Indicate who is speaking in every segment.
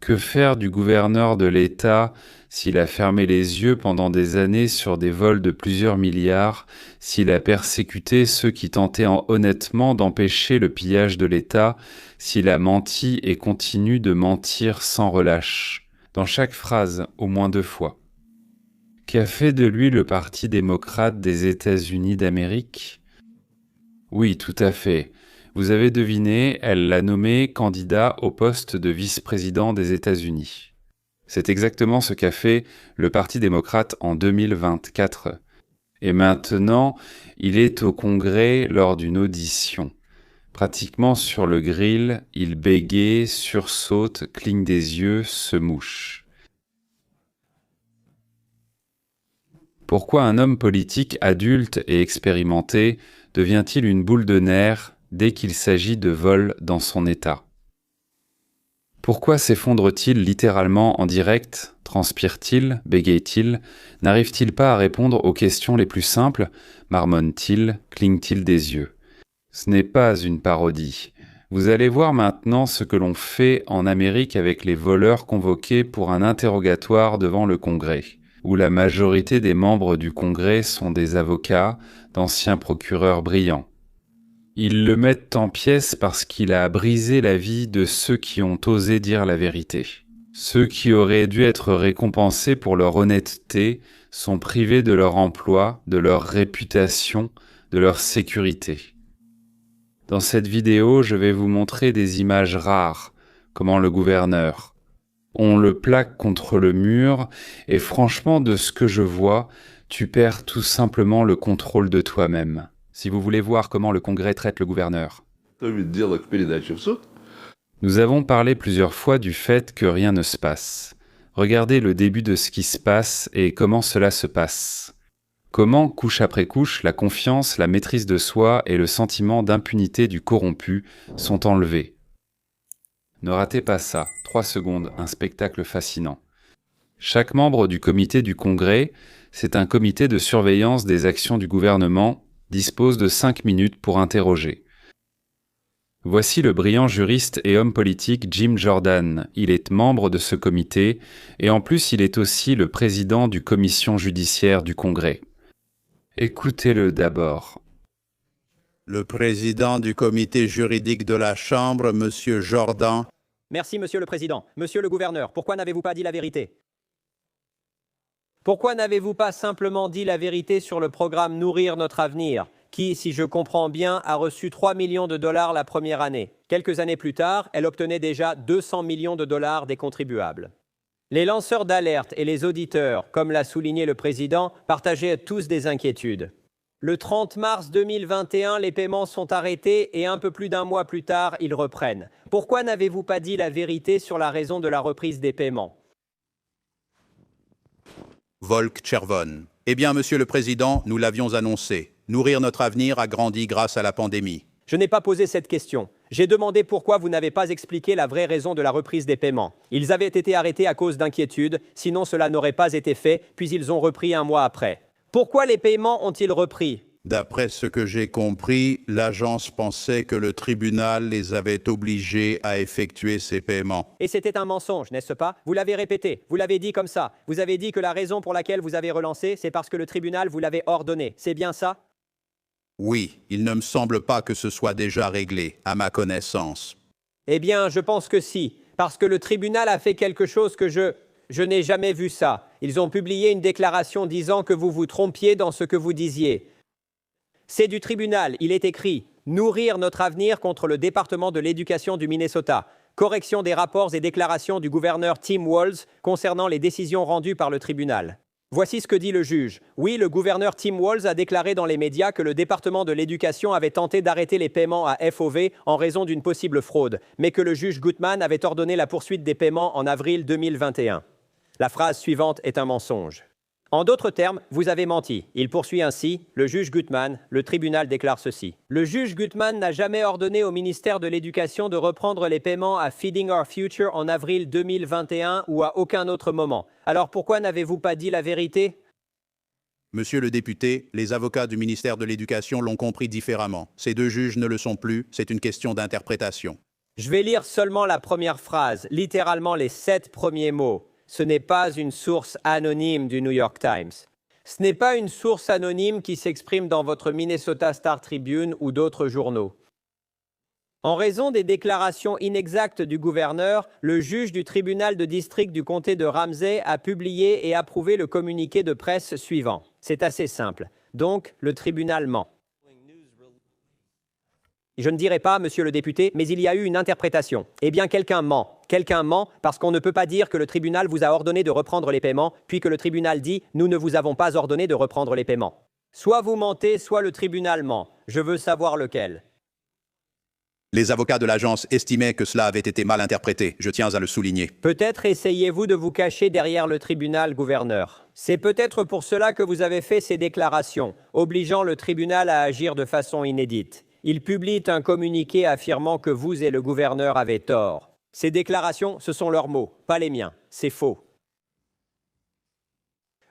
Speaker 1: Que faire du gouverneur de l'État s'il a fermé les yeux pendant des années sur des vols de plusieurs milliards, s'il a persécuté ceux qui tentaient honnêtement d'empêcher le pillage de l'État, s'il a menti et continue de mentir sans relâche, dans chaque phrase au moins 2 fois? Qu'a fait de lui le Parti démocrate des États-Unis d'Amérique? Oui, tout à fait. Vous avez deviné, elle l'a nommé candidat au poste de vice-président des États-Unis. C'est exactement ce qu'a fait le Parti démocrate en 2024. Et maintenant, il est au Congrès lors d'une audition. Pratiquement sur le grill, il bégaye, sursaute, cligne des yeux, se mouche. Pourquoi un homme politique adulte et expérimenté devient-il une boule de nerfs dès qu'il s'agit de vol dans son État? Pourquoi s'effondre-t-il littéralement en direct? Transpire-t-il? Bégaye-t-il? N'arrive-t-il pas à répondre aux questions les plus simples? Marmonne-t-il? Cligne-t-il des yeux? Ce n'est pas une parodie. Vous allez voir maintenant ce que l'on fait en Amérique avec les voleurs convoqués pour un interrogatoire devant le Congrès, où la majorité des membres du Congrès sont des avocats, d'anciens procureurs brillants. Ils le mettent en pièces parce qu'il a brisé la vie de ceux qui ont osé dire la vérité. Ceux qui auraient dû être récompensés pour leur honnêteté sont privés de leur emploi, de leur réputation, de leur sécurité. Dans cette vidéo, je vais vous montrer des images rares, comment le gouverneur. On le plaque contre le mur et franchement, de ce que je vois, tu perds tout simplement le contrôle de toi-même. Si vous voulez voir comment le Congrès traite le gouverneur. Nous avons parlé plusieurs fois du fait que rien ne se passe. Regardez le début de ce qui se passe et comment cela se passe. Comment, couche après couche, la confiance, la maîtrise de soi et le sentiment d'impunité du corrompu sont enlevés. Ne ratez pas ça, 3 secondes, un spectacle fascinant. Chaque membre du comité du Congrès, c'est un comité de surveillance des actions du gouvernement, dispose de 5 minutes pour interroger. Voici le brillant juriste et homme politique Jim Jordan. Il est membre de ce comité et en plus il est aussi le président du commission judiciaire du Congrès. Écoutez-le d'abord.
Speaker 2: Le président du comité juridique de la Chambre, Monsieur Jordan.
Speaker 3: Merci, Monsieur le Président. Monsieur le gouverneur, pourquoi n'avez-vous pas dit la vérité? Pourquoi n'avez-vous pas simplement dit la vérité sur le programme Nourrir notre avenir, qui, si je comprends bien, a reçu 3 millions de dollars la première année? Quelques années plus tard, elle obtenait déjà 200 millions de dollars des contribuables. Les lanceurs d'alerte et les auditeurs, comme l'a souligné le Président, partageaient tous des inquiétudes. Le 30 mars 2021, les paiements sont arrêtés et un peu plus d'un mois plus tard, ils reprennent. Pourquoi n'avez-vous pas dit la vérité sur la raison de la reprise des paiements?
Speaker 2: Volk Chervon. Eh bien, Monsieur le Président, nous l'avions annoncé. Nourrir notre avenir a grandi grâce à la pandémie.
Speaker 3: Je n'ai pas posé cette question. J'ai demandé pourquoi vous n'avez pas expliqué la vraie raison de la reprise des paiements. Ils avaient été arrêtés à cause d'inquiétudes, sinon cela n'aurait pas été fait, puis ils ont repris un mois après. Pourquoi les paiements ont-ils repris?
Speaker 2: D'après ce que j'ai compris, l'agence pensait que le tribunal les avait obligés à effectuer ces paiements.
Speaker 3: Et c'était un mensonge, n'est-ce pas? Vous l'avez répété, vous l'avez dit comme ça. Vous avez dit que la raison pour laquelle vous avez relancé, c'est parce que le tribunal vous l'avait ordonné. C'est bien ça?
Speaker 2: Oui, il ne me semble pas que ce soit déjà réglé, à ma connaissance.
Speaker 3: Eh bien, je pense que si, parce que le tribunal a fait quelque chose que je n'ai jamais vu ça. Ils ont publié une déclaration disant que vous vous trompiez dans ce que vous disiez. C'est du tribunal, il est écrit « Nourrir notre avenir contre le département de l'éducation du Minnesota ». Correction des rapports et déclarations du gouverneur Tim Walz concernant les décisions rendues par le tribunal. Voici ce que dit le juge. Oui, le gouverneur Tim Walz a déclaré dans les médias que le département de l'éducation avait tenté d'arrêter les paiements à FOV en raison d'une possible fraude, mais que le juge Gutmann avait ordonné la poursuite des paiements en avril 2021. La phrase suivante est un mensonge. En d'autres termes, vous avez menti. Il poursuit ainsi, le juge Gutmann, le tribunal déclare ceci. Le juge Gutmann n'a jamais ordonné au ministère de l'Éducation de reprendre les paiements à Feeding Our Future en avril 2021 ou à aucun autre moment. Alors pourquoi n'avez-vous pas dit la vérité?
Speaker 2: Monsieur le député, les avocats du ministère de l'Éducation l'ont compris différemment. Ces deux juges ne le sont plus, c'est une question d'interprétation.
Speaker 3: Je vais lire seulement la première phrase, littéralement les 7 premiers mots. Ce n'est pas une source anonyme du New York Times. Ce n'est pas une source anonyme qui s'exprime dans votre Minnesota Star Tribune ou d'autres journaux. En raison des déclarations inexactes du gouverneur, le juge du tribunal de district du comté de Ramsey a publié et approuvé le communiqué de presse suivant. C'est assez simple. Donc, le tribunal ment. Je ne dirai pas, monsieur le député, mais il y a eu une interprétation. Eh bien, quelqu'un ment. Quelqu'un ment parce qu'on ne peut pas dire que le tribunal vous a ordonné de reprendre les paiements, puis que le tribunal dit « nous ne vous avons pas ordonné de reprendre les paiements ». Soit vous mentez, soit le tribunal ment. Je veux savoir lequel.
Speaker 2: Les avocats de l'agence estimaient que cela avait été mal interprété. Je tiens à le souligner.
Speaker 3: Peut-être essayez-vous de vous cacher derrière le tribunal, gouverneur. C'est peut-être pour cela que vous avez fait ces déclarations, obligeant le tribunal à agir de façon inédite. Il publie un communiqué affirmant que vous et le gouverneur avez tort. Ces déclarations, ce sont leurs mots, pas les miens. C'est faux.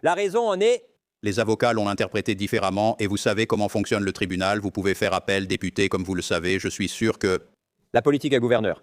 Speaker 3: La raison en est...
Speaker 2: Les avocats l'ont interprété différemment et vous savez comment fonctionne le tribunal. Vous pouvez faire appel, député, comme vous le savez. Je suis sûr que...
Speaker 3: La politique à gouverneur.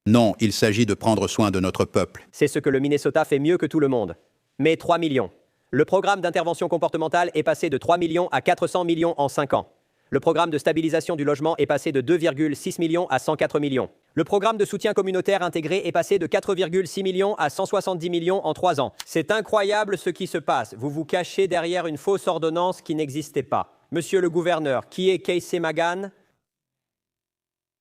Speaker 2: Non, il s'agit de prendre soin de notre peuple.
Speaker 3: C'est ce que le Minnesota fait mieux que tout le monde. Mais 3 millions. Le programme d'intervention comportementale est passé de 3 millions à 400 millions en 5 ans. Le programme de stabilisation du logement est passé de 2,6 millions à 104 millions. Le programme de soutien communautaire intégré est passé de 4,6 millions à 170 millions en 3 ans. C'est incroyable ce qui se passe. Vous vous cachez derrière une fausse ordonnance qui n'existait pas. Monsieur le gouverneur, qui est Casey Magan?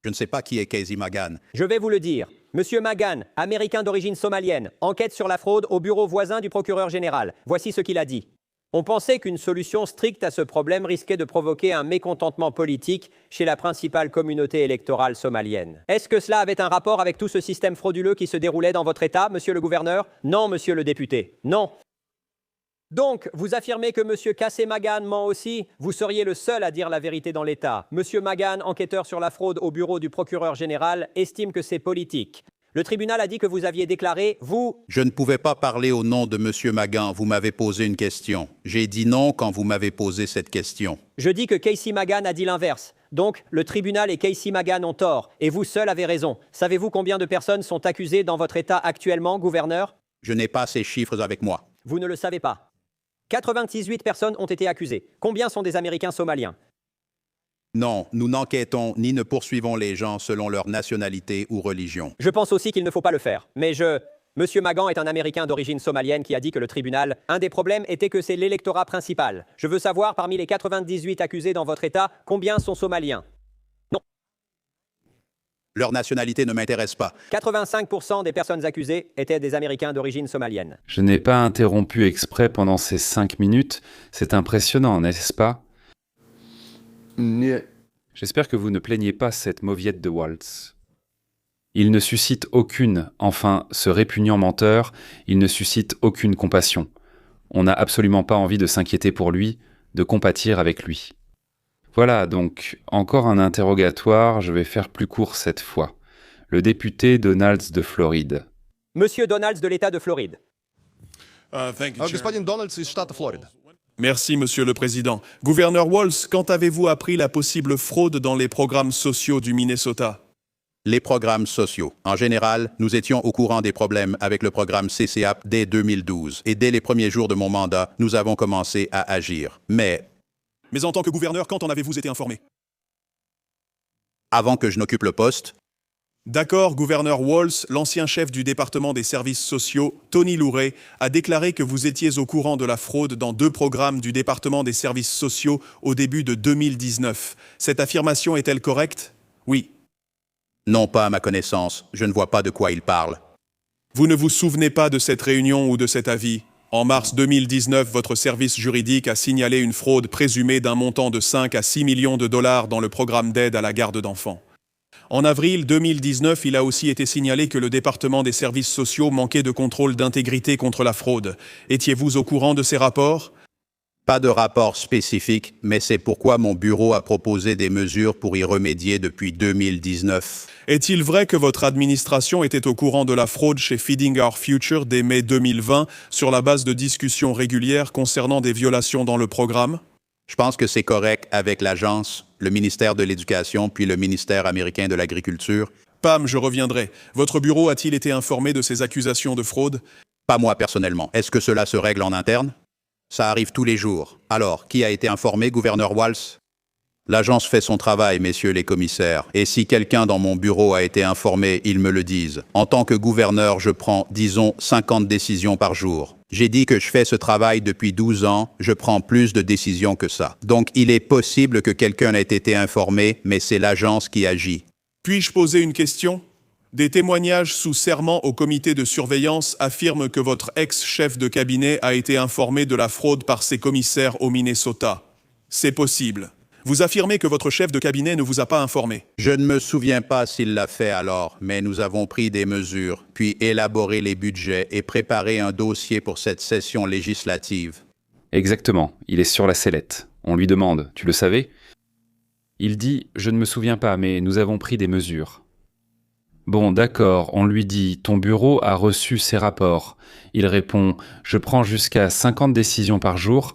Speaker 2: Je ne sais pas qui est Casey Magan.
Speaker 3: Je vais vous le dire. Monsieur Magan, américain d'origine somalienne, enquête sur la fraude au bureau voisin du procureur général. Voici ce qu'il a dit. On pensait qu'une solution stricte à ce problème risquait de provoquer un mécontentement politique chez la principale communauté électorale somalienne. Est-ce que cela avait un rapport avec tout ce système frauduleux qui se déroulait dans votre État, monsieur le gouverneur? Non, monsieur le député, non. Donc, vous affirmez que monsieur Casey Magan ment aussi? Vous seriez le seul à dire la vérité dans l'État. Monsieur Magan, enquêteur sur la fraude au bureau du procureur général, estime que c'est politique. Le tribunal a dit que vous aviez déclaré, vous...
Speaker 2: Je ne pouvais pas parler au nom de M. Magan. Vous m'avez posé une question. J'ai dit non quand vous m'avez posé cette question.
Speaker 3: Je dis que Casey Magan a dit l'inverse. Donc, le tribunal et Casey Magan ont tort, et vous seul avez raison. Savez-vous combien de personnes sont accusées dans votre État actuellement, gouverneur?
Speaker 2: Je n'ai pas ces chiffres avec moi.
Speaker 3: Vous ne le savez pas. 98 personnes ont été accusées. Combien sont des Américains somaliens?
Speaker 2: Non, nous n'enquêtons ni ne poursuivons les gens selon leur nationalité ou religion.
Speaker 3: Je pense aussi qu'il ne faut pas le faire. Mais Monsieur Magan est un Américain d'origine somalienne qui a dit que le tribunal, un des problèmes était que c'est l'électorat principal. Je veux savoir, parmi les 98 accusés dans votre État, combien sont somaliens? Non.
Speaker 2: Leur nationalité ne m'intéresse pas.
Speaker 3: 85% des personnes accusées étaient des Américains d'origine somalienne.
Speaker 1: Je n'ai pas interrompu exprès pendant ces 5 minutes. C'est impressionnant, n'est-ce pas? J'espère que vous ne plaignez pas cette mauviette de Waltz. Il ne suscite aucune, enfin, ce répugnant menteur, il ne suscite aucune compassion. On n'a absolument pas envie de s'inquiéter pour lui, de compatir avec lui. Voilà donc, encore un interrogatoire, je vais faire plus court cette fois. Le député Donalds de Floride.
Speaker 3: Monsieur Donalds de l'État de Floride.
Speaker 4: Господин Дональдс из штата Флорида.
Speaker 5: Merci, Monsieur le Président. Gouverneur Waltz, quand avez-vous appris la possible fraude dans les programmes sociaux du Minnesota?
Speaker 2: Les programmes sociaux. En général, nous étions au courant des problèmes avec le programme CCAP dès 2012. Et dès les premiers jours de mon mandat, nous avons commencé à agir. Mais
Speaker 5: en tant que gouverneur, quand en avez-vous été informé?
Speaker 2: avant que je n'occupe le poste,
Speaker 5: D'accord, gouverneur Waltz, l'ancien chef du département des services sociaux, Tony Louret, a déclaré que vous étiez au courant de la fraude dans 2 programmes du département des services sociaux au début de 2019. Cette affirmation est-elle correcte? Oui.
Speaker 2: non pas à ma connaissance, je ne vois pas de quoi il parle.
Speaker 5: Vous ne vous souvenez pas de cette réunion ou de cet avis? En mars 2019, votre service juridique a signalé une fraude présumée d'un montant de 5 à 6 millions de dollars dans le programme d'aide à la garde d'enfants. En avril 2019, il a aussi été signalé que le département des services sociaux manquait de contrôle d'intégrité contre la fraude. Étiez-vous au courant de ces rapports?
Speaker 2: Pas de rapport spécifique, mais c'est pourquoi mon bureau a proposé des mesures pour y remédier depuis 2019.
Speaker 5: Est-il vrai que votre administration était au courant de la fraude chez Feeding Our Future dès mai 2020 sur la base de discussions régulières concernant des violations dans le programme?
Speaker 2: Je pense que c'est correct avec l'agence, le ministère de l'Éducation puis le ministère américain de l'Agriculture.
Speaker 5: Pam, je reviendrai. Votre bureau a-t-il été informé de ces accusations de fraude?
Speaker 2: Pas moi personnellement. Est-ce que cela se règle en interne? Ça arrive tous les jours. Alors, qui a été informé, gouverneur Walz? L'agence fait son travail, messieurs les commissaires. Et si quelqu'un dans mon bureau a été informé, ils me le disent. En tant que gouverneur, je prends, disons, 50 décisions par jour. J'ai dit que je fais ce travail depuis 12 ans, je prends plus de décisions que ça. Donc il est possible que quelqu'un ait été informé, mais c'est l'agence qui agit.
Speaker 5: Puis-je poser une question? Des témoignages sous serment au comité de surveillance affirment que votre ex-chef de cabinet a été informé de la fraude par ses commissaires au Minnesota. C'est possible. Vous affirmez que votre chef de cabinet ne vous a pas informé.
Speaker 2: Je ne me souviens pas s'il l'a fait alors, mais nous avons pris des mesures, puis élaboré les budgets et préparé un dossier pour cette session législative.
Speaker 1: Exactement, il est sur la sellette. On lui demande, tu le savais? Il dit, je ne me souviens pas, mais nous avons pris des mesures. Bon, d'accord, on lui dit, ton bureau a reçu ces rapports. Il répond, je prends jusqu'à 50 décisions par jour.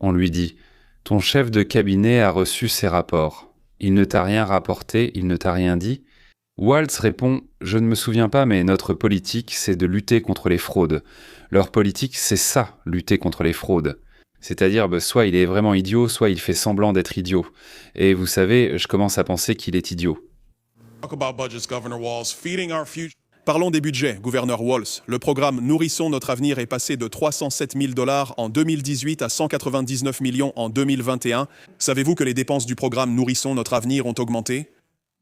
Speaker 1: On lui dit, ton chef de cabinet a reçu ces rapports. Il ne t'a rien rapporté, il ne t'a rien dit. Walz répond, je ne me souviens pas, mais notre politique, c'est de lutter contre les fraudes. Leur politique, c'est ça, lutter contre les fraudes. C'est-à-dire, soit il est vraiment idiot, soit il fait semblant d'être idiot. Et vous savez, je commence à penser qu'il est idiot.
Speaker 5: Parlons des budgets, gouverneur Walz. Le programme Nourrissons notre avenir est passé de 307 000 $ en 2018 à 199 millions en 2021. Savez-vous que les dépenses du programme Nourrissons notre avenir ont augmenté?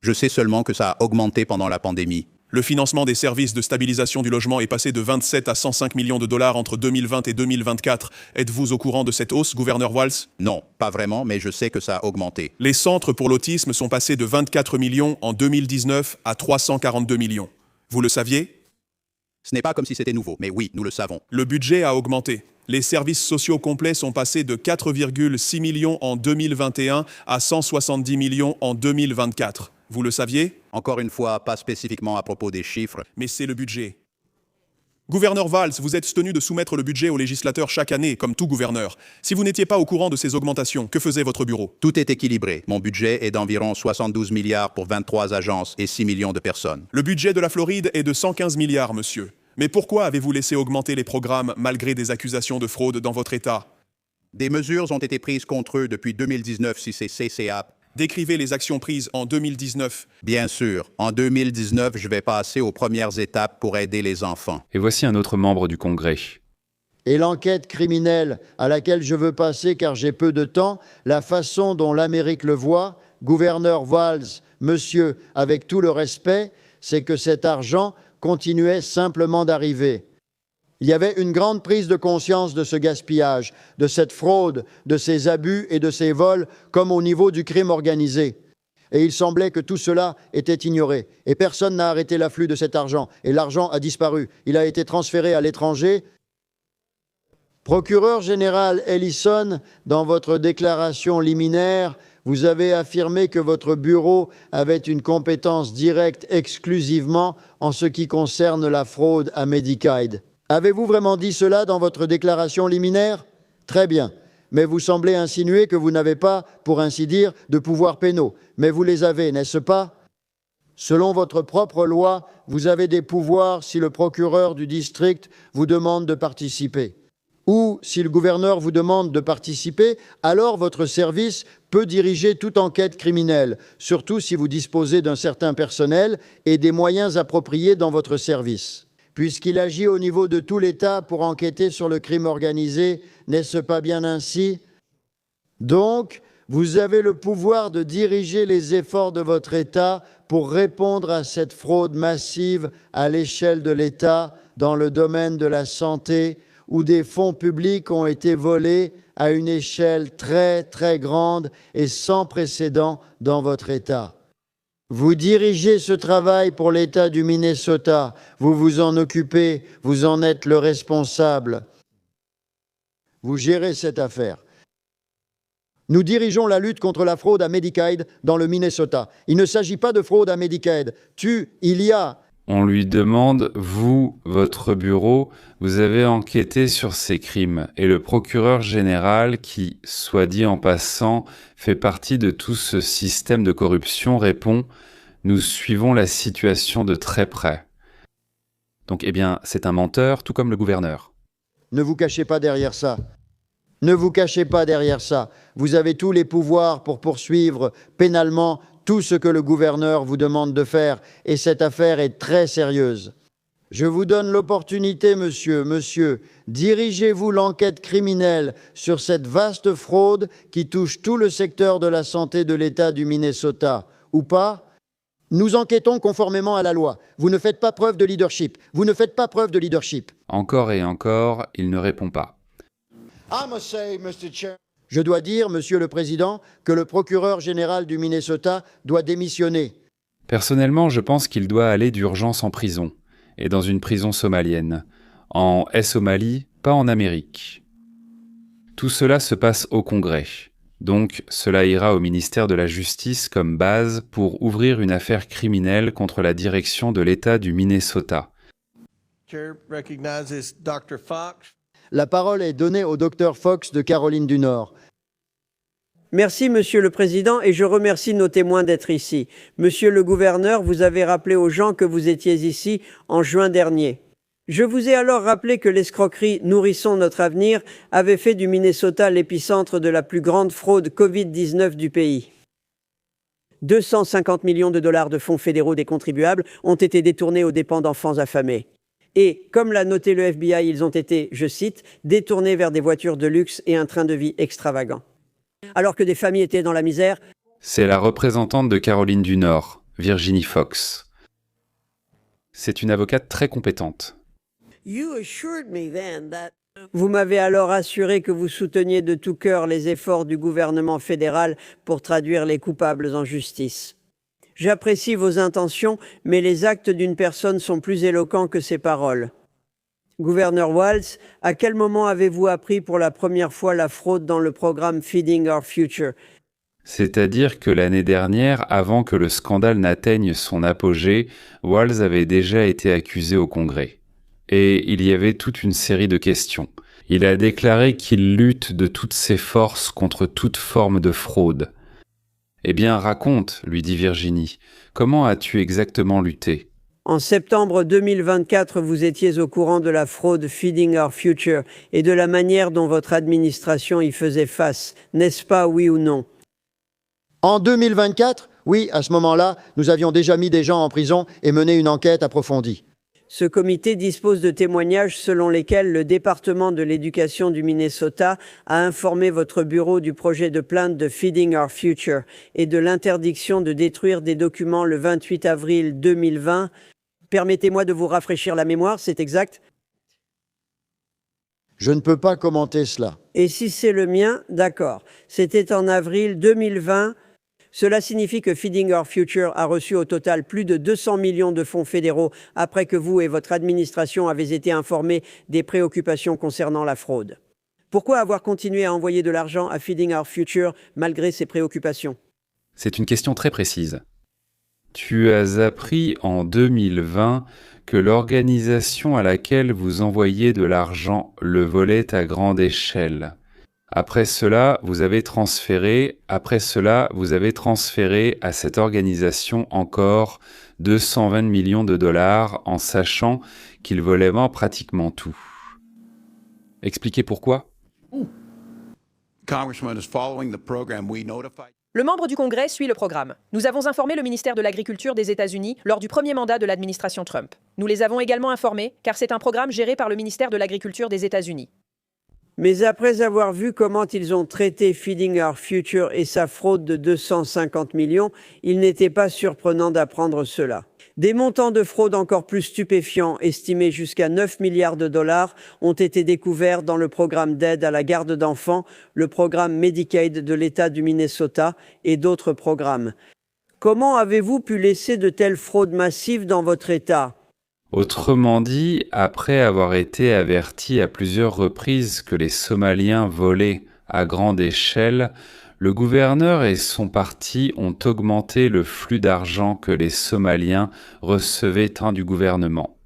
Speaker 2: Je sais seulement que ça a augmenté pendant la pandémie.
Speaker 5: Le financement des services de stabilisation du logement est passé de 27 à 105 millions de dollars entre 2020 et 2024. Êtes-vous au courant de cette hausse, gouverneur Walz?
Speaker 2: Non, pas vraiment, mais je sais que ça a augmenté.
Speaker 5: Les centres pour l'autisme sont passés de 24 millions en 2019 à 342 millions. Vous le saviez?
Speaker 2: Ce n'est pas comme si c'était nouveau, mais oui, nous le savons.
Speaker 5: Le budget a augmenté. Les services sociaux complets sont passés de 4,6 millions en 2021 à 170 millions en 2024. Vous le saviez?
Speaker 2: Encore une fois, pas spécifiquement à propos des chiffres.
Speaker 5: Mais c'est le budget. Gouverneur Walz, vous êtes tenu de soumettre le budget aux législateurs chaque année, comme tout gouverneur. Si vous n'étiez pas au courant de ces augmentations, que faisait votre bureau?
Speaker 2: Tout est équilibré. Mon budget est d'environ 72 milliards pour 23 agences et 6 millions de personnes.
Speaker 5: Le budget de la Floride est de 115 milliards, monsieur. Mais pourquoi avez-vous laissé augmenter les programmes malgré des accusations de fraude dans votre État?
Speaker 2: Des mesures ont été prises contre eux depuis 2019 si c'est CCAP.
Speaker 5: Décrivez les actions prises en 2019.
Speaker 2: Bien sûr. En 2019, je vais passer aux premières étapes pour aider les enfants.
Speaker 1: Et voici un autre membre du Congrès.
Speaker 4: Et l'enquête criminelle à laquelle je veux passer car j'ai peu de temps, la façon dont l'Amérique le voit, gouverneur Walz, monsieur, avec tout le respect, c'est que cet argent continuait simplement d'arriver. Il y avait une grande prise de conscience de ce gaspillage, de cette fraude, de ces abus et de ces vols, comme au niveau du crime organisé. Et il semblait que tout cela était ignoré. Et personne n'a arrêté l'afflux de cet argent. Et l'argent a disparu. Il a été transféré à l'étranger. Procureur général Ellison, dans votre déclaration liminaire, vous avez affirmé que votre bureau avait une compétence directe exclusivement en ce qui concerne la fraude à Medicaid. Avez-vous vraiment dit cela dans votre déclaration liminaire? Très bien. Mais vous semblez insinuer que vous n'avez pas, pour ainsi dire, de pouvoirs pénaux. Mais vous les avez, n'est-ce pas? Selon votre propre loi, vous avez des pouvoirs si le procureur du district vous demande de participer. Ou si le gouverneur vous demande de participer, alors votre service peut diriger toute enquête criminelle, surtout si vous disposez d'un certain personnel et des moyens appropriés dans votre service. Puisqu'il agit au niveau de tout l'État pour enquêter sur le crime organisé, n'est-ce pas bien ainsi? Donc, vous avez le pouvoir de diriger les efforts de votre État pour répondre à cette fraude massive à l'échelle de l'État dans le domaine de la santé, où des fonds publics ont été volés à une échelle très, très grande et sans précédent dans votre État. Vous dirigez ce travail pour l'État du Minnesota, vous vous en occupez, vous en êtes le responsable. Vous gérez cette affaire. Nous dirigeons la lutte contre la fraude à Medicaid dans le Minnesota. Il ne s'agit pas de fraude à Medicaid. Il y a...
Speaker 1: On lui demande, vous, votre bureau, vous avez enquêté sur ces crimes. Et le procureur général, qui, soit dit en passant, fait partie de tout ce système de corruption, répond, Nous suivons la situation de très près. Donc, eh bien, c'est un menteur, tout comme le gouverneur.
Speaker 4: Ne vous cachez pas derrière ça. Ne vous cachez pas derrière ça. Vous avez tous les pouvoirs pour poursuivre pénalement tout ce que le gouverneur vous demande de faire, et cette affaire est très sérieuse. Je vous donne l'opportunité, monsieur, dirigez-vous l'enquête criminelle sur cette vaste fraude qui touche tout le secteur de la santé de l'État du Minnesota, ou pas? Nous enquêtons conformément à la loi. Vous ne faites pas preuve de leadership. Vous ne faites pas preuve de leadership.
Speaker 1: Encore et encore, il ne répond pas.
Speaker 4: Je dois dire, Monsieur le Président, que le procureur général du Minnesota doit démissionner.
Speaker 1: Personnellement, je pense qu'il doit aller d'urgence en prison, et dans une prison somalienne. En Somalie, pas en Amérique. Tout cela se passe au Congrès. Donc, cela ira au ministère de la Justice comme base pour ouvrir une affaire criminelle contre la direction de l'État du Minnesota.
Speaker 4: La parole est donnée au Dr Fox de Caroline du Nord.
Speaker 3: Merci, Monsieur le Président, et je remercie nos témoins d'être ici. Monsieur le gouverneur, vous avez rappelé aux gens que vous étiez ici en juin dernier. Je vous ai alors rappelé que l'escroquerie « Nourrissons notre avenir » avait fait du Minnesota l'épicentre de la plus grande fraude Covid-19 du pays. 250 millions de dollars de fonds fédéraux des contribuables ont été détournés aux dépens d'enfants affamés. Et, comme l'a noté le FBI, ils ont été, je cite, détournés vers des voitures de luxe et un train de vie extravagant. Alors que des familles étaient dans la misère.
Speaker 1: C'est la représentante de Caroline du Nord, Virginie Fox. C'est une avocate très compétente.
Speaker 3: Vous m'avez alors assuré que vous souteniez de tout cœur les efforts du gouvernement fédéral pour traduire les coupables en justice. J'apprécie vos intentions, mais les actes d'une personne sont plus éloquents que ses paroles. Gouverneur Walz, à quel moment avez-vous appris pour la première fois la fraude dans le programme Feeding Our Future?
Speaker 1: C'est-à-dire que l'année dernière, avant que le scandale n'atteigne son apogée, Walz avait déjà été accusé au Congrès. Et il y avait toute une série de questions. Il a déclaré qu'il lutte de toutes ses forces contre toute forme de fraude. Eh bien, raconte, lui dit Virginie, comment as-tu exactement lutté?
Speaker 3: En septembre 2024, vous étiez au courant de la fraude Feeding Our Future et de la manière dont votre administration y faisait face, n'est-ce pas, oui ou non?
Speaker 4: En 2024, oui, à ce moment-là, nous avions déjà mis des gens en prison et mené une enquête approfondie.
Speaker 3: Ce comité dispose de témoignages selon lesquels le département de l'éducation du Minnesota a informé votre bureau du projet de plainte de Feeding Our Future et de l'interdiction de détruire des documents le 28 avril 2020. Permettez-moi de vous rafraîchir la mémoire, c'est exact?
Speaker 4: Je ne peux pas commenter cela.
Speaker 3: Et si c'est le mien, d'accord. C'était en avril 2020. Cela signifie que Feeding Our Future a reçu au total plus de 200 millions de fonds fédéraux après que vous et votre administration avez été informés des préoccupations concernant la fraude. Pourquoi avoir continué à envoyer de l'argent à Feeding Our Future malgré ces préoccupations?
Speaker 1: C'est une question très précise. Tu as appris en 2020 que l'organisation à laquelle vous envoyiez de l'argent le volait à grande échelle. Après cela, vous avez transféré à cette organisation encore 220 millions de dollars en sachant qu'il volait pratiquement tout. Expliquez pourquoi?
Speaker 6: Le membre du Congrès suit le programme. Nous avons informé le ministère de l'Agriculture des États-Unis lors du premier mandat de l'administration Trump. Nous les avons également informés car c'est un programme géré par le ministère de l'Agriculture des États-Unis.
Speaker 3: Mais après avoir vu comment ils ont traité Feeding Our Future et sa fraude de 250 millions, il n'était pas surprenant d'apprendre cela. Des montants de fraude encore plus stupéfiants, estimés jusqu'à 9 milliards de dollars, ont été découverts dans le programme d'aide à la garde d'enfants, le programme Medicaid de l'État du Minnesota et d'autres programmes. Comment avez-vous pu laisser de telles fraudes massives dans votre État?
Speaker 1: Autrement dit, après avoir été averti à plusieurs reprises que les Somaliens volaient à grande échelle, le gouverneur et son parti ont augmenté le flux d'argent que les Somaliens recevaient du gouvernement.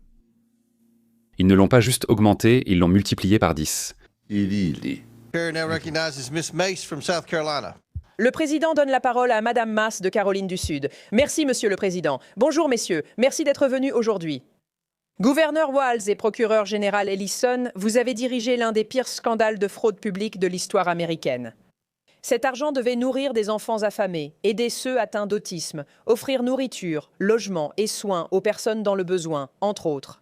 Speaker 1: Ils ne l'ont pas juste augmenté, ils l'ont multiplié par 10.
Speaker 6: Le président donne la parole à Madame Maas de Caroline du Sud. Merci, Monsieur le Président. Bonjour, messieurs. Merci d'être venus aujourd'hui. Gouverneur Walz et procureur général Ellison, vous avez dirigé l'un des pires scandales de fraude publique de l'histoire américaine. Cet argent devait nourrir des enfants affamés, aider ceux atteints d'autisme, offrir nourriture, logement et soins aux personnes dans le besoin, entre autres.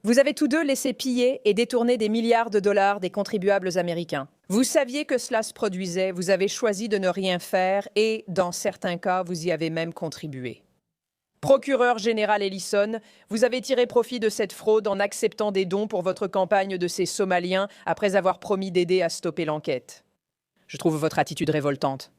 Speaker 6: Vous avez tous deux laissé piller et détourner des milliards de dollars des contribuables américains. Vous saviez que cela se produisait, vous avez choisi de ne rien faire et, dans certains cas, vous y avez même contribué. Procureur général Ellison, vous avez tiré profit de cette fraude en acceptant des dons pour votre campagne de ces Somaliens après avoir promis d'aider à stopper l'enquête. Je trouve votre attitude révoltante.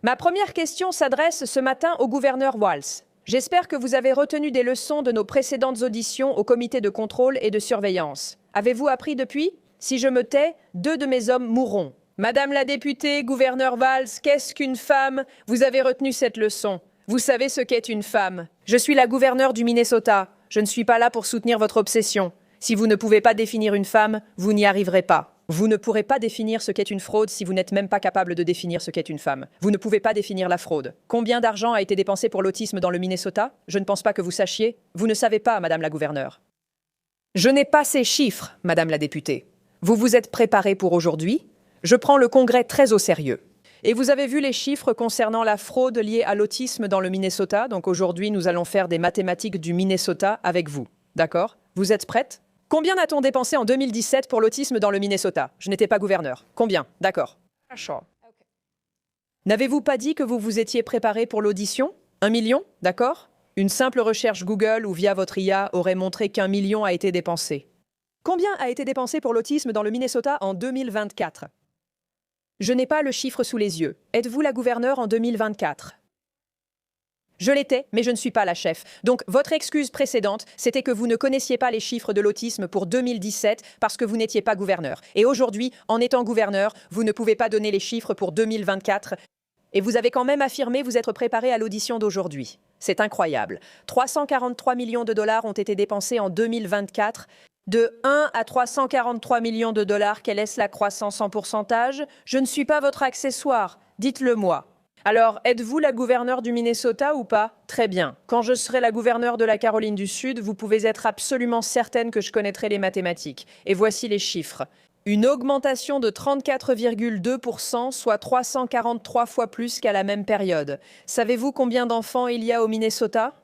Speaker 6: Ma première question s'adresse ce matin au gouverneur Walz. J'espère que vous avez retenu des leçons de nos précédentes auditions au comité de contrôle et de surveillance. Avez-vous appris depuis? Si je me tais, 2 de mes hommes mourront. Madame la députée, gouverneur Walz, qu'est-ce qu'une femme? Vous avez retenu cette leçon. Vous savez ce qu'est une femme. Je suis la gouverneure du Minnesota. Je ne suis pas là pour soutenir votre obsession. Si vous ne pouvez pas définir une femme, vous n'y arriverez pas. Vous ne pourrez pas définir ce qu'est une fraude si vous n'êtes même pas capable de définir ce qu'est une femme. Vous ne pouvez pas définir la fraude. Combien d'argent a été dépensé pour l'autisme dans le Minnesota? Je ne pense pas que vous sachiez. Vous ne savez pas, Madame la gouverneure. Je n'ai pas ces chiffres, Madame la députée. Vous vous êtes préparée pour aujourd'hui? Je prends le Congrès très au sérieux. Et vous avez vu les chiffres concernant la fraude liée à l'autisme dans le Minnesota. Donc aujourd'hui, nous allons faire des mathématiques du Minnesota avec vous. D'accord? Vous êtes prête? Combien a-t-on dépensé en 2017 pour l'autisme dans le Minnesota? Je n'étais pas gouverneur. Combien? D'accord. N'avez-vous pas dit que vous vous étiez préparé pour l'audition? 1 million? D'accord? Une simple recherche Google ou via votre IA aurait montré qu'1 million a été dépensé. Combien a été dépensé pour l'autisme dans le Minnesota en 2024? Je n'ai pas le chiffre sous les yeux. Êtes-vous la gouverneure en 2024? Je l'étais, mais je ne suis pas la chef. Donc, votre excuse précédente, c'était que vous ne connaissiez pas les chiffres de l'autisme pour 2017 parce que vous n'étiez pas gouverneur. Et aujourd'hui, en étant gouverneur, vous ne pouvez pas donner les chiffres pour 2024. Et vous avez quand même affirmé vous être préparé à l'audition d'aujourd'hui. C'est incroyable. 343 millions de dollars ont été dépensés en 2024. De 1 à 343 millions de dollars, quelle est la croissance en pourcentage? Je ne suis pas votre accessoire. Dites-le moi. Alors, êtes-vous la gouverneure du Minnesota ou pas? Très bien. Quand je serai la gouverneure de la Caroline du Sud, vous pouvez être absolument certaine que je connaîtrai les mathématiques. Et voici les chiffres. Une augmentation de 34,2%, soit 343 fois plus qu'à la même période. Savez-vous combien d'enfants il y a au Minnesota?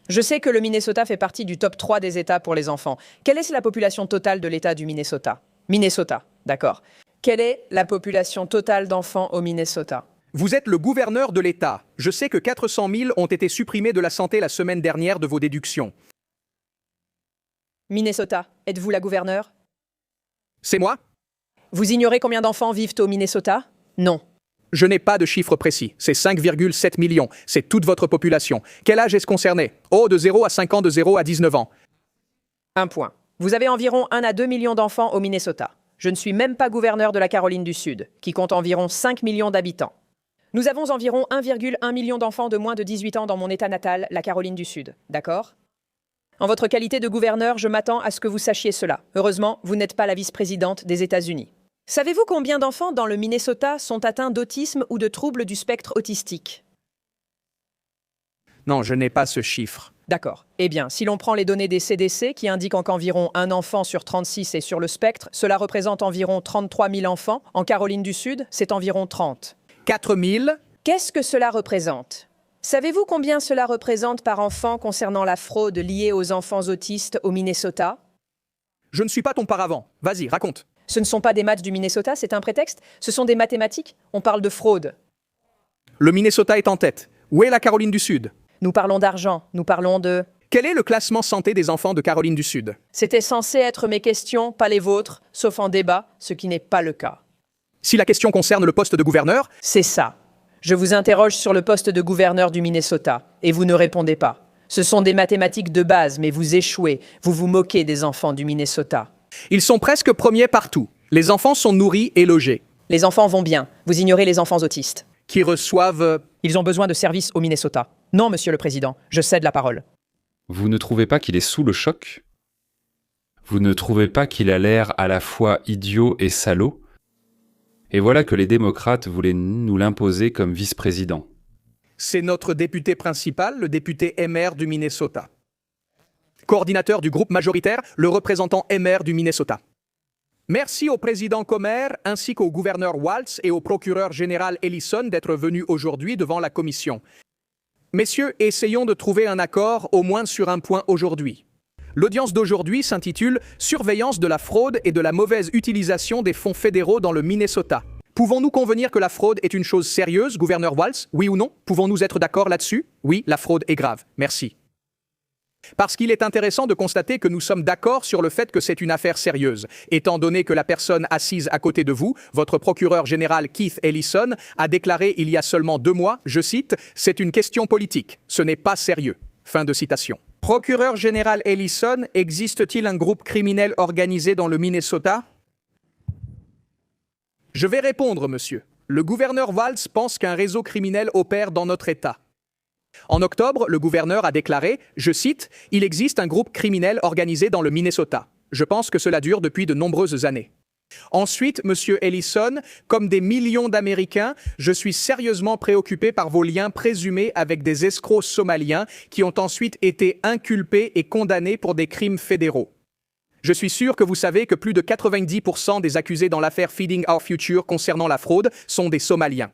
Speaker 6: Je sais que le Minnesota fait partie du top 3 des États pour les enfants. Quelle est la population totale de l'État du Minnesota? Minnesota, d'accord. Quelle est la population totale d'enfants au Minnesota?
Speaker 7: Vous êtes le gouverneur de l'État. Je sais que 400 000 ont été supprimés de la santé la semaine dernière de vos déductions.
Speaker 6: Minnesota, êtes-vous la gouverneure?
Speaker 7: C'est moi?
Speaker 6: Vous ignorez combien d'enfants vivent au Minnesota? Non.
Speaker 7: Je n'ai pas de chiffre précis. C'est 5,7 millions. C'est toute votre population. Quel âge est-ce concerné? Oh, de 0 à 5 ans, de 0 à 19 ans.
Speaker 6: Un point. Vous avez environ 1 à 2 millions d'enfants au Minnesota. Je ne suis même pas gouverneur de la Caroline du Sud, qui compte environ 5 millions d'habitants. Nous avons environ 1,1 million d'enfants de moins de 18 ans dans mon État natal, la Caroline du Sud. D'accord? En votre qualité de gouverneur, je m'attends à ce que vous sachiez cela. Heureusement, vous n'êtes pas la vice-présidente des États-Unis. Savez-vous combien d'enfants dans le Minnesota sont atteints d'autisme ou de troubles du spectre autistique?
Speaker 7: Non, je n'ai pas ce chiffre.
Speaker 6: D'accord. Eh bien, si l'on prend les données des CDC qui indiquent qu'environ un enfant sur 36 est sur le spectre, cela représente environ 33 000 enfants. En Caroline du Sud, c'est environ 30.
Speaker 7: 4 000?
Speaker 6: Qu'est-ce que cela représente? Savez-vous combien cela représente par enfant concernant la fraude liée aux enfants autistes au Minnesota?
Speaker 7: Je ne suis pas ton paravent. Vas-y, raconte.
Speaker 6: Ce ne sont pas des maths du Minnesota, c'est un prétexte. Ce sont des mathématiques. On parle de fraude.
Speaker 7: Le Minnesota est en tête. Où est la Caroline du Sud?
Speaker 6: Nous parlons d'argent, nous parlons de...
Speaker 7: Quel est le classement santé des enfants de Caroline du Sud?
Speaker 6: C'était censé être mes questions, pas les vôtres, sauf en débat, ce qui n'est pas le cas.
Speaker 7: Si la question concerne le poste de gouverneur,
Speaker 6: C'est ça. Je vous interroge sur le poste de gouverneur du Minnesota, et vous ne répondez pas. Ce sont des mathématiques de base, mais vous échouez. Vous vous moquez des enfants du Minnesota.
Speaker 7: ils sont presque premiers partout. Les enfants sont nourris et logés.
Speaker 6: Les enfants vont bien. Vous ignorez les enfants autistes.
Speaker 7: Qui reçoivent...
Speaker 6: Ils ont besoin de services au Minnesota. Non, Monsieur le Président, je cède la parole.
Speaker 1: Vous ne trouvez pas qu'il est sous le choc? Vous ne trouvez pas qu'il a l'air à la fois idiot et salaud? Et voilà que les démocrates voulaient nous l'imposer comme vice-président.
Speaker 7: C'est notre député principal, le député MR du Minnesota. Coordinateur du groupe majoritaire, le représentant MR du Minnesota. Merci au président Comer ainsi qu'au gouverneur Walz et au procureur général Ellison d'être venus aujourd'hui devant la commission. Messieurs, essayons de trouver un accord au moins sur un point aujourd'hui. L'audience d'aujourd'hui s'intitule « Surveillance de la fraude et de la mauvaise utilisation des fonds fédéraux dans le Minnesota ». Pouvons-nous convenir que la fraude est une chose sérieuse, gouverneur Walz? Oui ou non? Pouvons-nous être d'accord là-dessus? Oui, la fraude est grave. Merci. Parce qu'il est intéressant de constater que nous sommes d'accord sur le fait que c'est une affaire sérieuse, étant donné que la personne assise à côté de vous, votre procureur général Keith Ellison, a déclaré il y a seulement 2 mois, je cite, « C'est une question politique, ce n'est pas sérieux ». Fin de citation. Procureur général Ellison, existe-t-il un groupe criminel organisé dans le Minnesota? Je vais répondre, monsieur. Le gouverneur Walz pense qu'un réseau criminel opère dans notre État. En octobre, le gouverneur a déclaré, je cite, « Il existe un groupe criminel organisé dans le Minnesota. Je pense que cela dure depuis de nombreuses années. » Ensuite, monsieur Ellison, comme des millions d'Américains, je suis sérieusement préoccupé par vos liens présumés avec des escrocs somaliens qui ont ensuite été inculpés et condamnés pour des crimes fédéraux. Je suis sûr que vous savez que plus de 90% des accusés dans l'affaire Feeding Our Future concernant la fraude sont des Somaliens.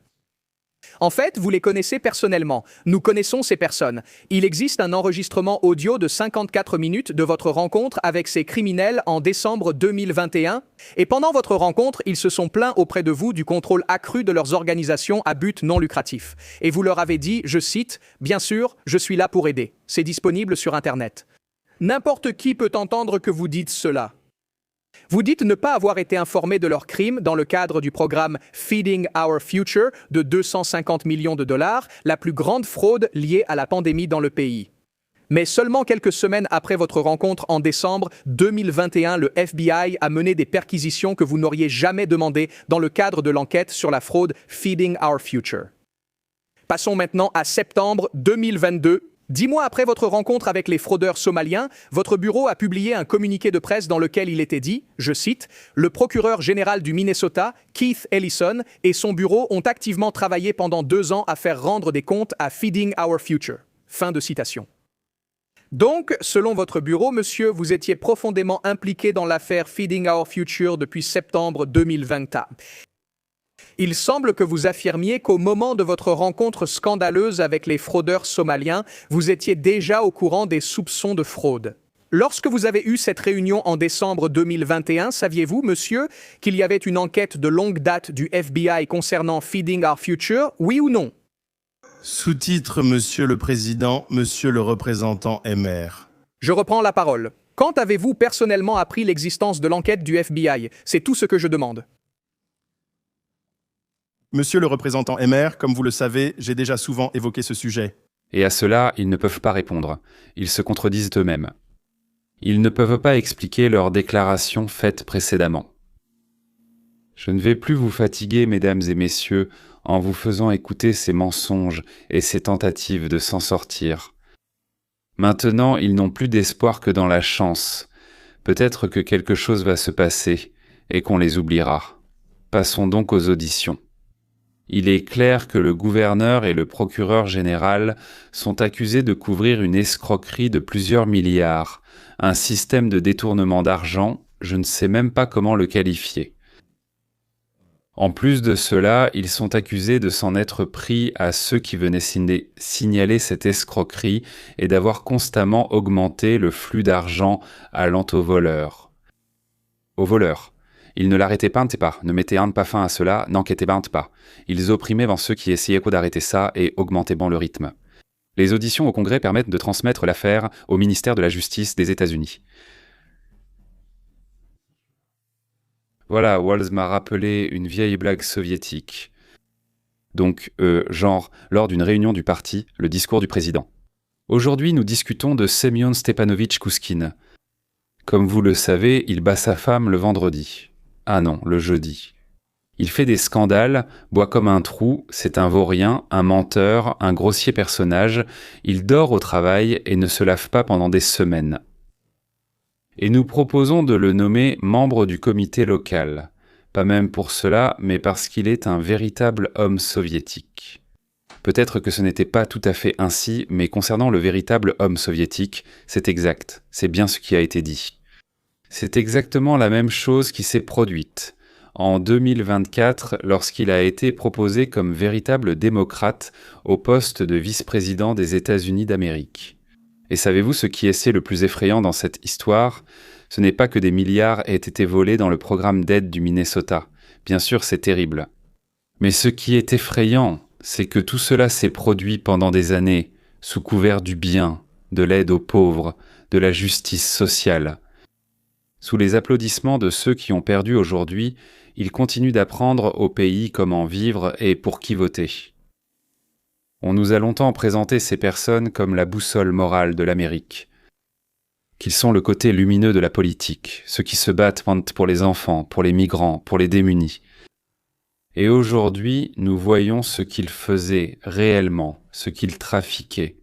Speaker 7: En fait, vous les connaissez personnellement. Nous connaissons ces personnes. Il existe un enregistrement audio de 54 minutes de votre rencontre avec ces criminels en décembre 2021. Et pendant votre rencontre, ils se sont plaints auprès de vous du contrôle accru de leurs organisations à but non lucratif. Et vous leur avez dit, je cite, « Bien sûr, je suis là pour aider. C'est disponible sur Internet. » N'importe qui peut entendre que vous dites cela. Vous dites ne pas avoir été informé de leurs crimes dans le cadre du programme Feeding Our Future de 250 millions de dollars, la plus grande fraude liée à la pandémie dans le pays. Mais seulement quelques semaines après votre rencontre en décembre 2021, le FBI a mené des perquisitions que vous n'auriez jamais demandées dans le cadre de l'enquête sur la fraude Feeding Our Future. Passons maintenant à septembre 2022. 10 mois après votre rencontre avec les fraudeurs somaliens, votre bureau a publié un communiqué de presse dans lequel il était dit, je cite, « Le procureur général du Minnesota, Keith Ellison, et son bureau ont activement travaillé pendant 2 ans à faire rendre des comptes à Feeding Our Future. » Fin de citation. Donc, selon votre bureau, monsieur, vous étiez profondément impliqué dans l'affaire Feeding Our Future depuis septembre 2020. Il semble que vous affirmiez qu'au moment de votre rencontre scandaleuse avec les fraudeurs somaliens, vous étiez déjà au courant des soupçons de fraude. Lorsque vous avez eu cette réunion en décembre 2021, saviez-vous, monsieur, qu'il y avait une enquête de longue date du FBI concernant Feeding Our Future, oui ou non?
Speaker 8: Sous-titre, Monsieur le Président, Monsieur le représentant MR.
Speaker 7: Je reprends la parole. Quand avez-vous personnellement appris l'existence de l'enquête du FBI? C'est tout ce que je demande.
Speaker 8: Monsieur le représentant MR, comme vous le savez, j'ai déjà souvent évoqué ce sujet.
Speaker 1: Et à cela, ils ne peuvent pas répondre. Ils se contredisent eux-mêmes. Ils ne peuvent pas expliquer leurs déclarations faites précédemment. Je ne vais plus vous fatiguer, mesdames et messieurs, en vous faisant écouter ces mensonges et ces tentatives de s'en sortir. Maintenant, ils n'ont plus d'espoir que dans la chance. Peut-être que quelque chose va se passer et qu'on les oubliera. Passons donc aux auditions. Il est clair que le gouverneur et le procureur général sont accusés de couvrir une escroquerie de plusieurs milliards, un système de détournement d'argent, je ne sais même pas comment le qualifier. En plus de cela, ils sont accusés de s'en être pris à ceux qui venaient signaler cette escroquerie et d'avoir constamment augmenté le flux d'argent allant aux voleurs. Aux voleurs. Ils ne l'arrêtaient pas, ne mettaient pas fin à cela, n'enquêtaient pas. Ils opprimaient ceux qui essayaient d'arrêter ça et augmentaient le rythme. Les auditions au Congrès permettent de transmettre l'affaire au ministère de la Justice des États-Unis. Voilà, Walz m'a rappelé une vieille blague soviétique. Donc, genre, lors d'une réunion du parti, le discours du président. Aujourd'hui, nous discutons de Semyon Stepanovitch Kouskine. Comme vous le savez, il bat sa femme le vendredi. Ah non, le jeudi. Il fait des scandales, boit comme un trou, c'est un vaurien, un menteur, un grossier personnage, il dort au travail et ne se lave pas pendant des semaines. Et nous proposons de le nommer membre du comité local. Pas même pour cela, mais parce qu'il est un véritable homme soviétique. Peut-être que ce n'était pas tout à fait ainsi, mais concernant le véritable homme soviétique, c'est exact, c'est bien ce qui a été dit. C'est exactement la même chose qui s'est produite. En 2024, lorsqu'il a été proposé comme véritable démocrate au poste de vice-président des États-Unis d'Amérique. Et savez-vous ce qui est le plus effrayant dans cette histoire ? Ce n'est pas que des milliards aient été volés dans le programme d'aide du Minnesota. Bien sûr, c'est terrible. Mais ce qui est effrayant, c'est que tout cela s'est produit pendant des années, sous couvert du bien, de l'aide aux pauvres, de la justice sociale. Sous les applaudissements de ceux qui ont perdu aujourd'hui, il continue d'apprendre au pays comment vivre et pour qui voter. On nous a longtemps présenté ces personnes comme la boussole morale de l'Amérique, qu'ils sont le côté lumineux de la politique, ceux qui se battent pour les enfants, pour les migrants, pour les démunis. Et aujourd'hui, nous voyons ce qu'ils faisaient réellement, ce qu'ils trafiquaient.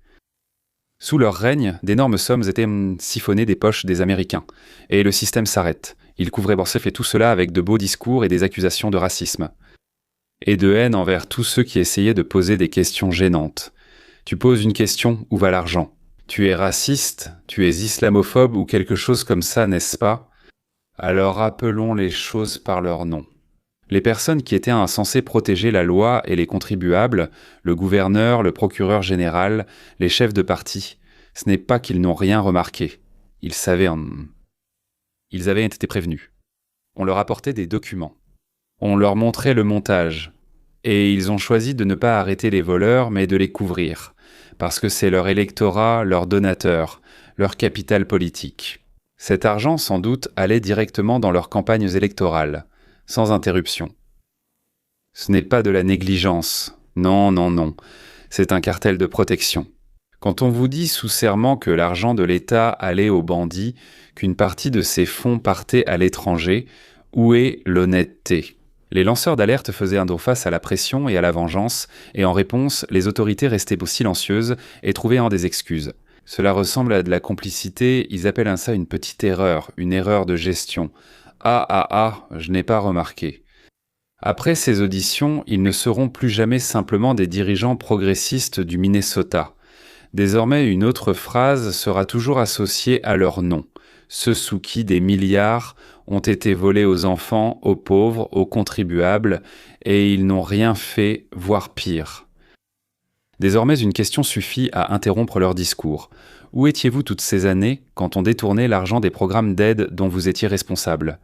Speaker 1: Sous leur règne, d'énormes sommes étaient siphonnées des poches des Américains, et le système s'arrête. Ils couvraient Borsef et tout cela avec de beaux discours et des accusations de racisme. Et de haine envers tous ceux qui essayaient de poser des questions gênantes. Tu poses une question, où va l'argent ? Tu es raciste, tu es islamophobe ou quelque chose comme ça, n'est-ce pas ? Alors appelons les choses par leur nom. Les personnes qui étaient censées protéger la loi et les contribuables, le gouverneur, le procureur général, les chefs de parti, ce n'est pas qu'ils n'ont rien remarqué. Ils avaient été prévenus. On leur apportait des documents. On leur montrait le montage. Et ils ont choisi de ne pas arrêter les voleurs, mais de les couvrir. Parce que c'est leur électorat, leur donateur, leur capital politique. Cet argent, sans doute, allait directement dans leurs campagnes électorales, sans interruption. Ce n'est pas de la négligence. Non, non, non. C'est un cartel de protection. Quand on vous dit sous serment que l'argent de l'État allait aux bandits, qu'une partie de ces fonds partait à l'étranger, où est l'honnêteté ? Les lanceurs d'alerte faisaient un dos face à la pression et à la vengeance, et en réponse, les autorités restaient silencieuses et trouvaient des excuses. Cela ressemble à de la complicité, ils appellent ça une petite erreur, une erreur de gestion. Je n'ai pas remarqué. Après ces auditions, ils ne seront plus jamais simplement des dirigeants progressistes du Minnesota. Désormais, une autre phrase sera toujours associée à leur nom. Ceux sous qui des milliards ont été volés aux enfants, aux pauvres, aux contribuables, et ils n'ont rien fait, voire pire. Désormais, une question suffit à interrompre leur discours. Où étiez-vous toutes ces années quand on détournait l'argent des programmes d'aide dont vous étiez responsable ?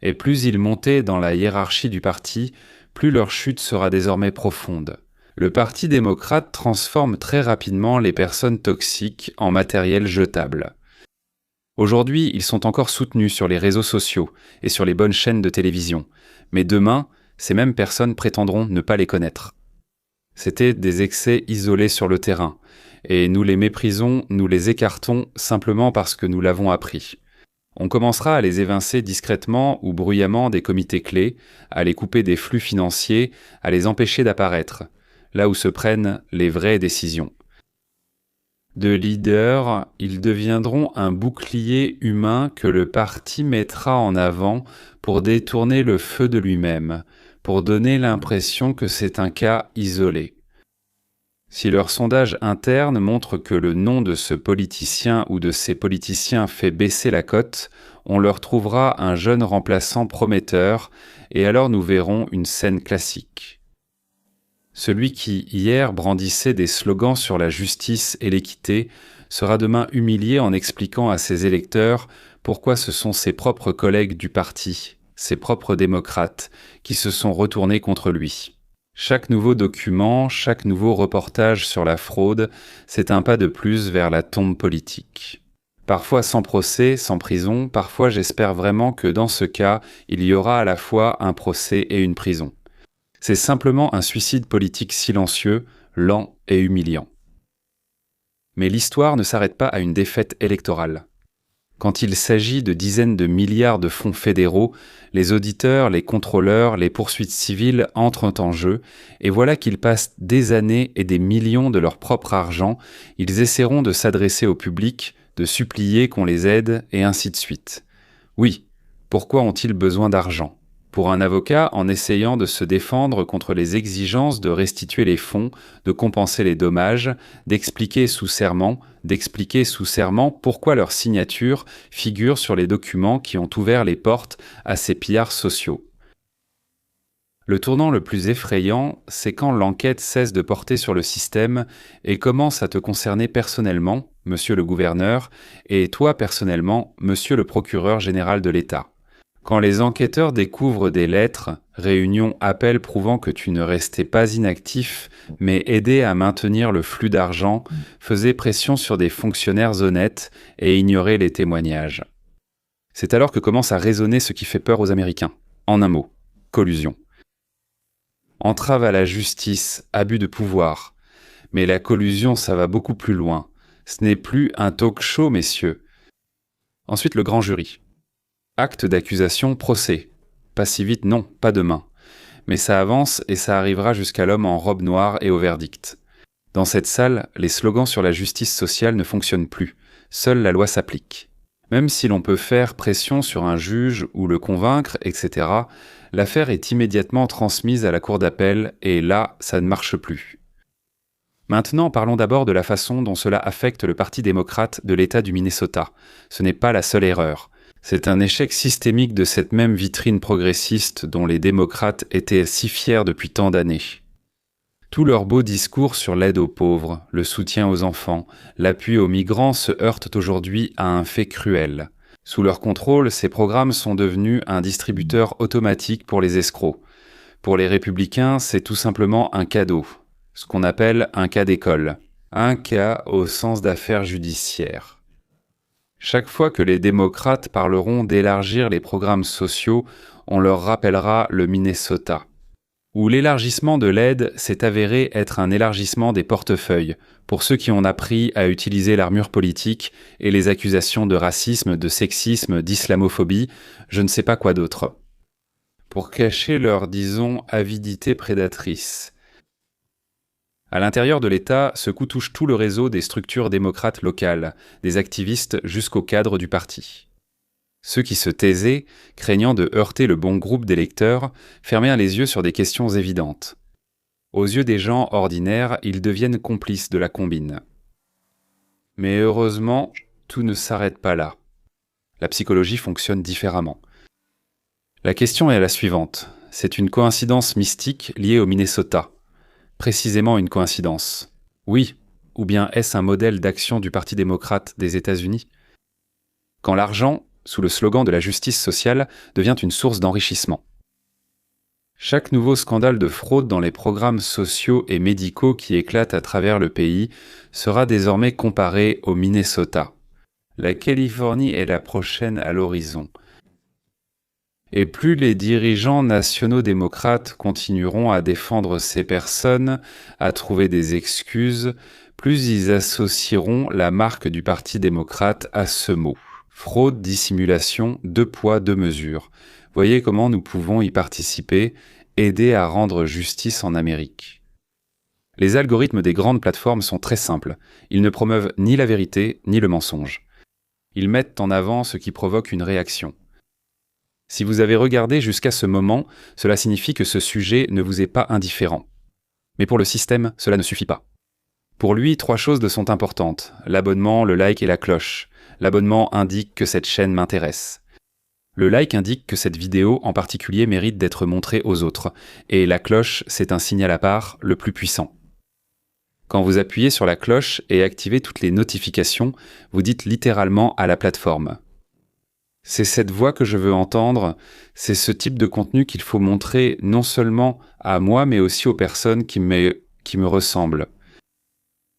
Speaker 1: Et plus ils montaient dans la hiérarchie du parti, plus leur chute sera désormais profonde. Le Parti démocrate transforme très rapidement les personnes toxiques en matériel jetable. Aujourd'hui, ils sont encore soutenus sur les réseaux sociaux et sur les bonnes chaînes de télévision. Mais demain, ces mêmes personnes prétendront ne pas les connaître. C'étaient des excès isolés sur le terrain, et nous les méprisons, nous les écartons simplement parce que nous l'avons appris. On commencera à les évincer discrètement ou bruyamment des comités clés, à les couper des flux financiers, à les empêcher d'apparaître, là où se prennent les vraies décisions. De leaders, ils deviendront un bouclier humain que le parti mettra en avant pour détourner le feu de lui-même, pour donner l'impression que c'est un cas isolé. Si leur sondage interne montre que le nom de ce politicien ou de ces politiciens fait baisser la cote, on leur trouvera un jeune remplaçant prometteur, et alors nous verrons une scène classique. Celui qui, hier, brandissait des slogans sur la justice et l'équité, sera demain humilié en expliquant à ses électeurs pourquoi ce sont ses propres collègues du parti, ses propres démocrates, qui se sont retournés contre lui. Chaque nouveau document, chaque nouveau reportage sur la fraude, c'est un pas de plus vers la tombe politique. Parfois sans procès, sans prison, parfois j'espère vraiment que dans ce cas, il y aura à la fois un procès et une prison. C'est simplement un suicide politique silencieux, lent et humiliant. Mais l'histoire ne s'arrête pas à une défaite électorale. Quand il s'agit de dizaines de milliards de fonds fédéraux, les auditeurs, les contrôleurs, les poursuites civiles entrent en jeu, et voilà qu'ils passent des années et des millions de leur propre argent, ils essaieront de s'adresser au public, de supplier qu'on les aide, et ainsi de suite. Oui, pourquoi ont-ils besoin d'argent ? pour un avocat en essayant de se défendre contre les exigences de restituer les fonds, de compenser les dommages, d'expliquer sous serment pourquoi leur signature figure sur les documents qui ont ouvert les portes à ces pillards sociaux. Le tournant le plus effrayant, c'est quand l'enquête cesse de porter sur le système et commence à te concerner personnellement, monsieur le gouverneur, et toi personnellement, monsieur le procureur général de l'État. Quand les enquêteurs découvrent des lettres, réunions, appels prouvant que tu ne restais pas inactif, mais aidais à maintenir le flux d'argent, faisais pression sur des fonctionnaires honnêtes et ignorais les témoignages. C'est alors que commence à résonner ce qui fait peur aux Américains. En un mot, collusion. Entrave à la justice, abus de pouvoir. Mais la collusion, ça va beaucoup plus loin. Ce n'est plus un talk-show, messieurs. Ensuite, le grand jury. Acte d'accusation, procès. Pas si vite, non, pas demain. Mais ça avance et ça arrivera jusqu'à l'homme en robe noire et au verdict. Dans cette salle, les slogans sur la justice sociale ne fonctionnent plus. Seule la loi s'applique. Même si l'on peut faire pression sur un juge ou le convaincre, etc., l'affaire est immédiatement transmise à la cour d'appel et là, ça ne marche plus. Maintenant, parlons d'abord de la façon dont cela affecte le Parti démocrate de l'État du Minnesota. Ce n'est pas la seule erreur. C'est un échec systémique de cette même vitrine progressiste dont les démocrates étaient si fiers depuis tant d'années. Tous leurs beaux discours sur l'aide aux pauvres, le soutien aux enfants, l'appui aux migrants se heurtent aujourd'hui à un fait cruel. Sous leur contrôle, ces programmes sont devenus un distributeur automatique pour les escrocs. Pour les républicains, c'est tout simplement un cadeau, ce qu'on appelle un cas d'école, un cas au sens d'affaires judiciaires. Chaque fois que les démocrates parleront d'élargir les programmes sociaux, on leur rappellera le Minnesota, où l'élargissement de l'aide s'est avéré être un élargissement des portefeuilles, pour ceux qui ont appris à utiliser l'armure politique et les accusations de racisme, de sexisme, d'islamophobie, je ne sais pas quoi d'autre. Pour cacher leur, disons, avidité prédatrice. À l'intérieur de l'État, ce coup touche tout le réseau des structures démocrates locales, des activistes jusqu'au cadre du parti. Ceux qui se taisaient, craignant de heurter le bon groupe d'électeurs, fermèrent les yeux sur des questions évidentes. Aux yeux des gens ordinaires, ils deviennent complices de la combine. Mais heureusement, tout ne s'arrête pas là. La psychologie fonctionne différemment. La question est la suivante. C'est une coïncidence mystique liée au Minnesota. Précisément une coïncidence. Oui, ou bien est-ce un modèle d'action du Parti démocrate des États-Unis? Quand l'argent, sous le slogan de la justice sociale, devient une source d'enrichissement. Chaque nouveau scandale de fraude dans les programmes sociaux et médicaux qui éclate à travers le pays sera désormais comparé au Minnesota. La Californie est la prochaine à l'horizon. Et plus les dirigeants nationaux démocrates continueront à défendre ces personnes, à trouver des excuses, plus ils associeront la marque du Parti démocrate à ce mot. Fraude, dissimulation, 2 poids, 2 mesures. Voyez comment nous pouvons y participer, aider à rendre justice en Amérique. Les algorithmes des grandes plateformes sont très simples. Ils ne promeuvent ni la vérité, ni le mensonge. Ils mettent en avant ce qui provoque une réaction. Si vous avez regardé jusqu'à ce moment, cela signifie que ce sujet ne vous est pas indifférent. Mais pour le système, cela ne suffit pas. Pour lui, 3 choses sont importantes. L'abonnement, le like et la cloche. L'abonnement indique que cette chaîne m'intéresse. Le like indique que cette vidéo en particulier mérite d'être montrée aux autres. Et la cloche, c'est un signal à part, le plus puissant. Quand vous appuyez sur la cloche et activez toutes les notifications, vous dites littéralement à la plateforme. C'est cette voix que je veux entendre, c'est ce type de contenu qu'il faut montrer non seulement à moi, mais aussi aux personnes qui me ressemblent.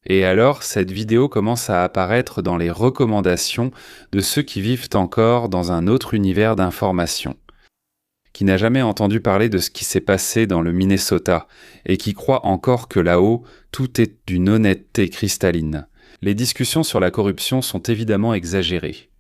Speaker 1: Et alors, cette vidéo commence à apparaître dans les recommandations de ceux qui vivent encore dans un autre univers d'information, qui n'a jamais entendu parler de ce qui s'est passé dans le Minnesota, et qui croit encore que là-haut, tout est d'une honnêteté cristalline. Les discussions sur la corruption sont évidemment exagérées.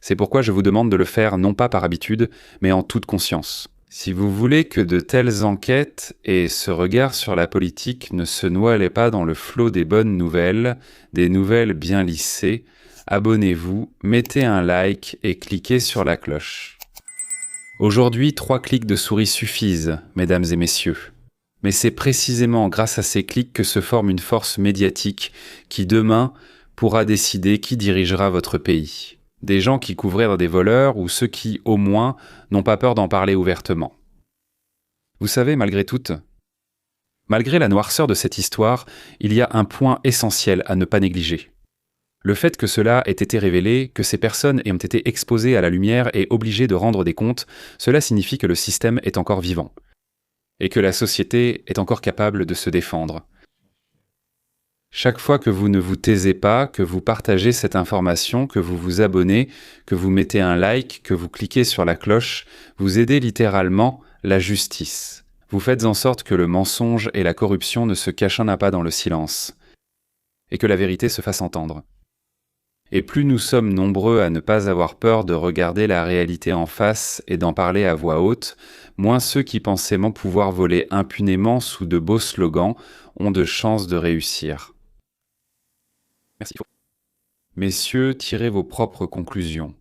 Speaker 1: C'est pourquoi je vous demande de le faire non pas par habitude, mais en toute conscience. Si vous voulez que de telles enquêtes et ce regard sur la politique ne se noient pas dans le flot des bonnes nouvelles, des nouvelles bien lissées, abonnez-vous, mettez un like et cliquez sur la cloche. Aujourd'hui, 3 clics de souris suffisent, mesdames et messieurs. Mais c'est précisément grâce à ces clics que se forme une force médiatique qui, demain, pourra décider qui dirigera votre pays. Des gens qui couvrirent des voleurs ou ceux qui, au moins, n'ont pas peur d'en parler ouvertement. Vous savez, malgré la noirceur de cette histoire, il y a un point essentiel à ne pas négliger. Le fait que cela ait été révélé, que ces personnes ayant été exposées à la lumière et obligées de rendre des comptes, cela signifie que le système est encore vivant et que la société est encore capable de se défendre. Chaque fois que vous ne vous taisez pas, que vous partagez cette information, que vous vous abonnez, que vous mettez un like, que vous cliquez sur la cloche, vous aidez littéralement la justice. Vous faites en sorte que le mensonge et la corruption ne se cachonnent pas dans le silence et que la vérité se fasse entendre. Et plus nous sommes nombreux à ne pas avoir peur de regarder la réalité en face et d'en parler à voix haute, moins ceux qui pensaient pouvoir voler impunément sous de beaux slogans ont de chances de réussir. Merci. Messieurs, tirez vos propres conclusions.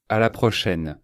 Speaker 1: À la prochaine.